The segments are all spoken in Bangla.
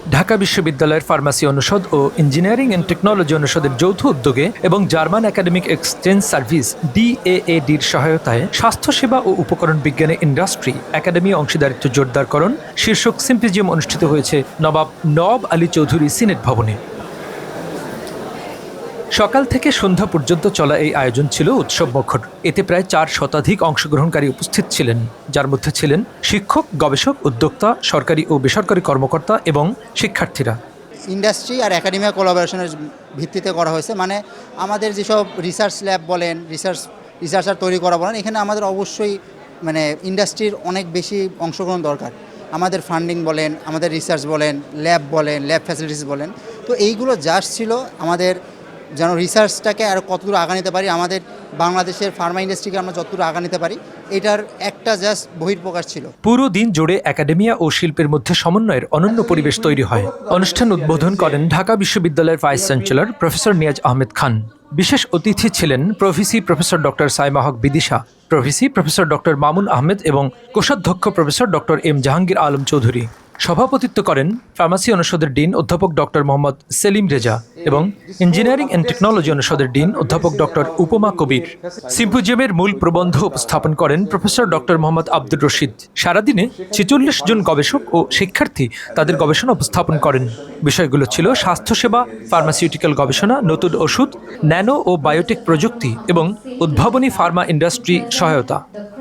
ঢাকা বিশ্ববিদ্যালয়ের ফার্মাসি অনুষদ ও ইঞ্জিনিয়ারিং অ্যান্ড টেকনোলজি অনুষদের যৌথ উদ্যোগে এবং জার্মান একাডেমিক এক্সচেঞ্জ সার্ভিস DAADর সহায়তায় স্বাস্থ্যসেবা ও উপকরণ বিজ্ঞানে ইন্ডাস্ট্রি একাডেমি অংশীদারিত্ব জোরদার শীর্ষক সিম্পোজিয়াম অনুষ্ঠিত হয়েছে নবাব নওয়াব আলী চৌধুরী সিনেট ভবনে। সকাল থেকে সন্ধ্যা পর্যন্ত চলা এই আয়োজন ছিল উৎসবমুখর। এতে প্রায় 4 শতাধিক অংশগ্রহণকারী উপস্থিত ছিলেন, যার মধ্যে ছিলেন শিক্ষক, গবেষক, উদ্যোক্তা, সরকারি ও বেসরকারি কর্মকর্তা এবং শিক্ষার্থীরা। ইন্ডাস্ট্রি আর একাডেমিয়া কোলাবোরেশনের ভিত্তিতে করা হয়েছে, মানে আমাদের যেসব রিসার্চ ল্যাব বলেন, রিসার্চার তৈরি করা বলেন, এখানে আমাদের অবশ্যই মানে ইন্ডাস্ট্রির অনেক বেশি অংশগ্রহণ দরকার। আমাদের ফান্ডিং বলেন, আমাদের রিসার্চ বলেন, ল্যাব ফ্যাসিলিটিস বলেন, তো এইগুলো জাস্ট ছিল আমাদের যেন রিসার্চটাকে আরও কতদূর আগা নিতে পারি, আমাদের বাংলাদেশের ফার্মা ইন্ডাস্ট্রিকে আমরা যতদূর আগা নিতে পারি, এটার একটা জাস্ট বহিঃপ্রকাশ ছিল। পুরো দিন জুড়ে একাডেমিয়া ও শিল্পের মধ্যে সমন্বয়ের অনন্য পরিবেশ তৈরি হয়। অনুষ্ঠান উদ্বোধন করেন ঢাকা বিশ্ববিদ্যালয়ের vice chancellor professor Niaz Ahmed Khan. বিশেষ অতিথি ছিলেন pro VC professor doctor Saima Haque Bidisha, pro VC professor doctor Mamun Ahmed এবং কোষাধ্যক্ষ professor doctor M Jahangir Alam Chowdhury. সভাপতিত্ব করেন ফার্মাসি অনুষদের ডিন অধ্যাপক ডক্টর মোহাম্মদ সেলিম রেজা এবং ইঞ্জিনিয়ারিং অ্যান্ড টেকনোলজি অনুষদের ডিন অধ্যাপক ডক্টর উপমা কবির। সিম্পোজিয়ামের মূল প্রবন্ধ উপস্থাপন করেন প্রফেসর ডক্টর মোহাম্মদ আব্দুর রশিদ। সারাদিনে 46 জন গবেষক ও শিক্ষার্থী তাদের গবেষণা উপস্থাপন করেন। বিষয়গুলো ছিল স্বাস্থ্যসেবা, ফার্মাসিউটিক্যাল গবেষণা, নতুন ওষুধ, ন্যানো ও বায়োটেক প্রযুক্তি এবং উদ্ভাবনী ফার্মা ইন্ডাস্ট্রি সহায়তা।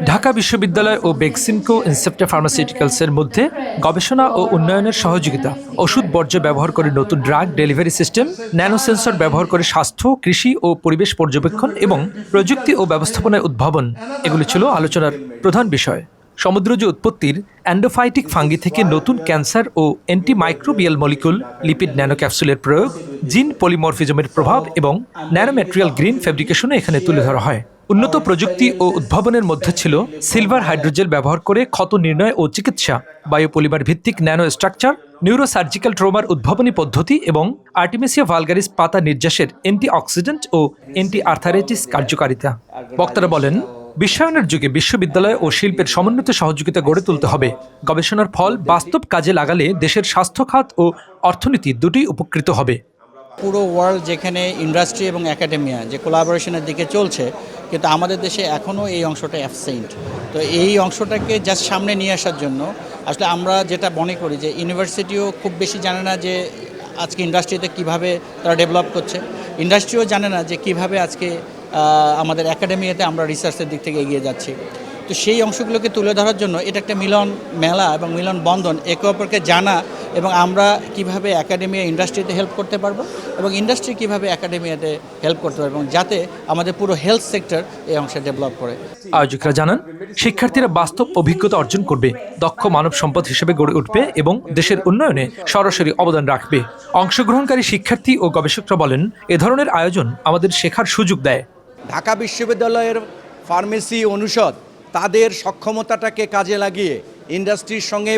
ঢাকা বিশ্ববিদ্যালয় ও বেক্সিমকো ইনসেপ্টা ফার্মাসিউটিক্যালসের মধ্যে গবেষণা ও উন্নয়নের সহযোগিতা, ওষুধ বর্জ্য ব্যবহার করে নতুন drug delivery system, nano sensor ব্যবহার করে স্বাস্থ্য, কৃষি ও পরিবেশ পর্যবেক্ষণ এবং প্রযুক্তি ও ব্যবস্থাপনায় উদ্ভাবন, এগুলো ছিল আলোচনার প্রধান বিষয়। সমুদ্রজ উৎপত্তির অ্যান্ডোফাইটিক ফাঙ্গি থেকে নতুন ক্যান্সার ও অ্যান্টিমাইক্রোবিয়াল মলিকুল, লিপিড ন্যানো ক্যাপসুলের প্রয়োগ, জিন পলিমরফিজমের প্রভাব এবং ন্যানোম্যাটেরিয়াল গ্রিন ফ্যাব্রিকেশনে এখানে তুলে ধরা হয়। উন্নত প্রযুক্তি ও উদ্ভাবনের মধ্যে ছিল সিলভার হাইড্রোজেল ব্যবহার করে ক্ষত নির্ণয় ও চিকিৎসা, বায়োপলিমার ভিত্তিক ন্যানো স্ট্রাকচার, নিউরোসার্জিক্যাল ট্রমার উদ্ভাবনী পদ্ধতি এবং আর্টিমেসিয়া ভালগারিস পাতা নির্যাসের অ্যান্টিঅক্সিডেন্ট ও অ্যান্টি আর্থারাইটিস কার্যকারিতা। বক্তারা বলেন, বিশ্বায়নের যুগে বিশ্ববিদ্যালয় ও শিল্পের সমন্বিত সহযোগিতা গড়ে তুলতে হবে। গবেষণার ফল বাস্তব কাজে লাগালে দেশের স্বাস্থ্য খাত ও অর্থনীতি দুটোই উপকৃত হবে। পুরো ওয়ার্ল্ড যেখানে ইন্ডাস্ট্রি এবং একাডেমিয়া যে কোলাবোরেশনের দিকে চলছে, কিন্তু আমাদের দেশে এখনও এই অংশটা অ্যাবসেন্ট। তো এই অংশটাকে জাস্ট সামনে নিয়ে আসার জন্য আসলে আমরা যেটা মনে করি যে ইউনিভার্সিটিও খুব বেশি জানে না যে আজকে ইন্ডাস্ট্রিতে কিভাবে তারা ডেভেলপ করছে, ইন্ডাস্ট্রিও জানে না যে কিভাবে আজকে আমাদের একাডেমিয়াতে আমরা রিসার্চের দিক থেকে এগিয়ে যাচ্ছি। তো সেই অংশগুলোকে তুলে ধরার জন্য এটা একটা মিলন মেলা এবং মিলন বন্ধন, একে অপরকে জানা এবং আমরা কিভাবে একাডেমিয়া ইন্ডাস্ট্রিতে হেল্প করতে পারবো এবং ইন্ডাস্ট্রি কিভাবে একাডেমিয়াতে হেল্প করতে পারবো, যাতে আমাদের পুরো হেলথ সেক্টর এই অংশে ডেভেলপ করে। আয়োজকরা জানান, শিক্ষার্থীরা বাস্তব অভিজ্ঞতা অর্জন করবে, দক্ষ মানব সম্পদ হিসেবে গড়ে উঠবে এবং দেশের উন্নয়নে সরাসরি অবদান রাখবে। অংশগ্রহণকারী শিক্ষার্থী ও গবেষকরা বলেন, এ ধরনের আয়োজন আমাদের শেখার সুযোগ দেয়। ঢাকা বিশ্ববিদ্যালয়ের ফার্মেসি অনুষদ তাদের সক্ষমতাটাকে কাজে লাগিয়ে ইন্ডাস্ট্রির সঙ্গে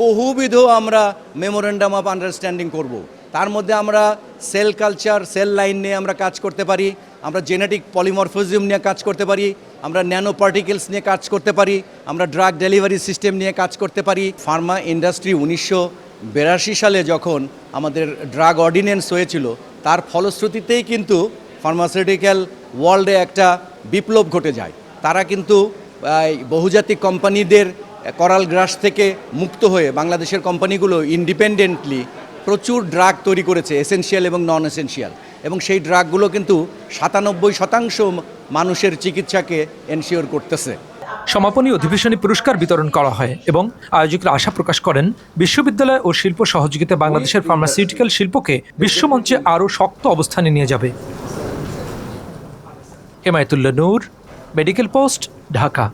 বহুবিধ আমরা মেমোরেন্ডাম অফ আন্ডারস্ট্যান্ডিং করব। তার মধ্যে আমরা সেল কালচার, সেল লাইন নিয়ে আমরা কাজ করতে পারি, আমরা জেনেটিক পলিমরফিজম নিয়ে কাজ করতে পারি, আমরা ন্যানো পার্টিকেলস নিয়ে কাজ করতে পারি, আমরা ড্রাগ ডেলিভারি সিস্টেম নিয়ে কাজ করতে পারি। ফার্মা ইন্ডাস্ট্রি 1982 সালে যখন আমাদের ড্রাগ অর্ডিন্যান্স হয়েছিল, তার ফলশ্রুতিতেই কিন্তু ফার্মাসিউটিক্যাল ওয়ার্ল্ডে একটা বিপ্লব ঘটে যায়। তারা কিন্তু বহুজাতিক কোম্পানিদের করাল গ্রাস থেকে মুক্ত হয়ে বাংলাদেশের কোম্পানিগুলো ইন্ডিপেন্ডেন্টলি প্রচুর ড্রাগ তৈরি করেছে, এসেনশিয়াল এবং নন এসেনশিয়াল, এবং সেই ড্রাগগুলো কিন্তু 97% মানুষের চিকিৎসাকে এনশিওর করতেছে। সমাপনী অধিবেশনে পুরস্কার বিতরণ করা হয় এবং আয়োজকরা আশা প্রকাশ করেন, বিশ্ববিদ্যালয় ও শিল্প সহযোগিতা বাংলাদেশের ফার্মাসিউটিক্যাল শিল্পকে বিশ্বমঞ্চে আরও শক্ত অবস্থানে নিয়ে যাবে। হেমায়েতুল্লাহ নূর, মেডিকেল পোস্ট, ঢাকা।